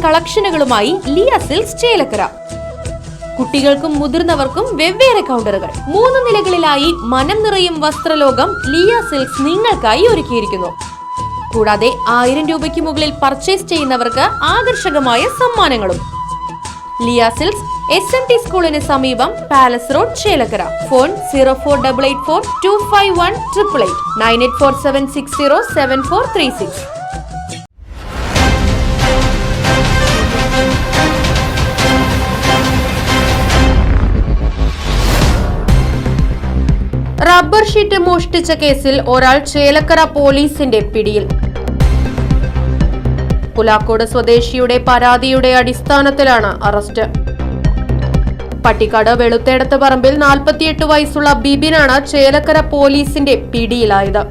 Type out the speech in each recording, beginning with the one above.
കളക്ഷനുകളുമായി Liya silks Chelakkara. കുട്ടികൾക്കും മുതിർന്നവർക്കും വെവ്വേറെ കൗണ്ടറുകൾ. 3 നിലകളിലായി മനം നിറയും വസ്ത്രലോകം ലിയ സിൽക്സ് നിങ്ങൾക്കായി ഒരുക്കിയിരിക്കുന്നു. കൂടാതെ 1000 രൂപയ്ക്ക് മുകളിൽ പർച്ചേസ് ചെയ്യുന്നവർക്ക് ആകർഷകമായ സമ്മാനങ്ങളും. ലിയ സിൽക്സ് SMT സ്കൂളിന് സമീപം palace road, Chelakkara. Phone 0488425188 9847607436. Rubber sheet മോഷ്ടിച്ച കേസിൽ ഒരാൾ ചേലക്കര പോലീസിന്റെ പിടിയിൽ. പുലാക്കോട് സ്വദേശിയുടെ പരാതിയുടെ അടിസ്ഥാനത്തിലാണ് അറസ്റ്റ്. പട്ടിക്കാട് വെളുത്തേടത്ത് പറമ്പിൽ 48 വയസ്സുള്ള ബിബിനാണ് ചേലക്കര പോലീസിന്റെ പിടിയിലായത്.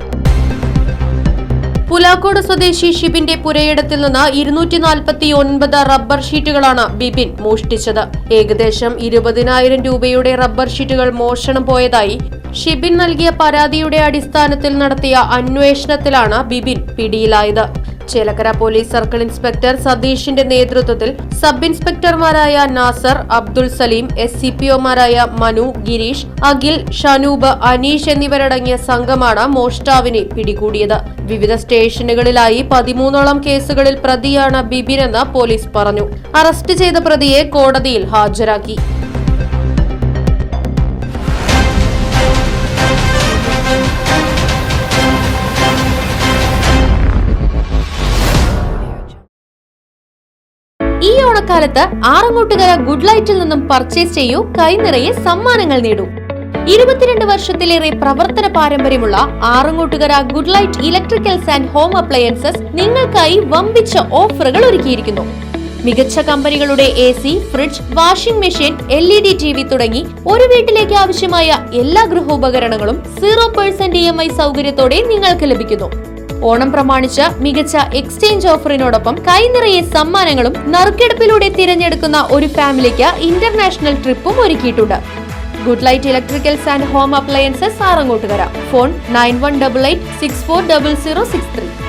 പുലാക്കോട് സ്വദേശി ഷിബിന്റെ പുരയിടത്തിൽ നിന്ന് 249 റബ്ബർ ഷീറ്റുകളാണ് ബിബിൻ മോഷ്ടിച്ചത്. ഏകദേശം 20,000 രൂപയുടെ റബ്ബർ ഷീറ്റുകൾ മോഷണം പോയതായി ഷിബിൻ നൽകിയ പരാതിയുടെ അടിസ്ഥാനത്തിൽ നടത്തിയ അന്വേഷണത്തിലാണ് ബിബിൻ പിടിയിലായത്. ചേലക്കര പോലീസ് സർക്കിൾ ഇൻസ്പെക്ടർ സതീഷിന്റെ നേതൃത്വത്തിൽ സബ് ഇൻസ്പെക്ടർമാരായ നാസർ, അബ്ദുൾ സലീം, SCPOമാരായ മനു, ഗിരീഷ്, അഖിൽ, ഷനൂബ്, അനീഷ് എന്നിവരടങ്ങിയ സംഘമാണ് മോഷ്ടാവിനെ പിടികൂടിയത്. വിവിധ സ്റ്റേഷനുകളിലായി 13ഓളം കേസുകളിൽ പ്രതിയാണ് ബിബിനെന്ന് പോലീസ് പറഞ്ഞു. അറസ്റ്റ് ചെയ്ത പ്രതിയെ കോടതിയിൽ ഹാജരാക്കി. ഈ ഓണക്കാലത്ത് ആറങ്ങോട്ടുകര ഗുഡ് ലൈറ്റിൽ നിന്നും പർച്ചേസ് ചെയ്യൂ, കൈനിറയെ സമ്മാനങ്ങൾ നേടൂ. 22 വർഷത്തിലേറെ പ്രവർത്തന പാരമ്പര്യമുള്ള Arangottukara good light electricals and home appliances നിങ്ങൾക്കായി വമ്പിച്ച ഓഫറുകൾ ഒരുക്കിയിരിക്കുന്നു. മികച്ച കമ്പനികളുടെ AC, fridge, washing machine, LED TV തുടങ്ങി ഒരു വീട്ടിലേക്ക് ആവശ്യമായ എല്ലാ ഗൃഹോപകരണങ്ങളും 0% EMI സൗകര്യത്തോടെ നിങ്ങൾക്ക് ലഭിക്കുന്നു. ഓണം പ്രമാണിച്ച് മികച്ച എക്സ്ചേഞ്ച് ഓഫറിനോടൊപ്പം കൈനിറയെ സമ്മാനങ്ങളും നറുക്കെടുപ്പിലൂടെ തിരഞ്ഞെടുക്കുന്ന ഒരു ഫാമിലിക്ക് ഇന്റർനാഷണൽ ട്രിപ്പും ഒരുക്കിയിട്ടുണ്ട്. Good light electricals and home appliances Arangottukara. Phone 9188640063.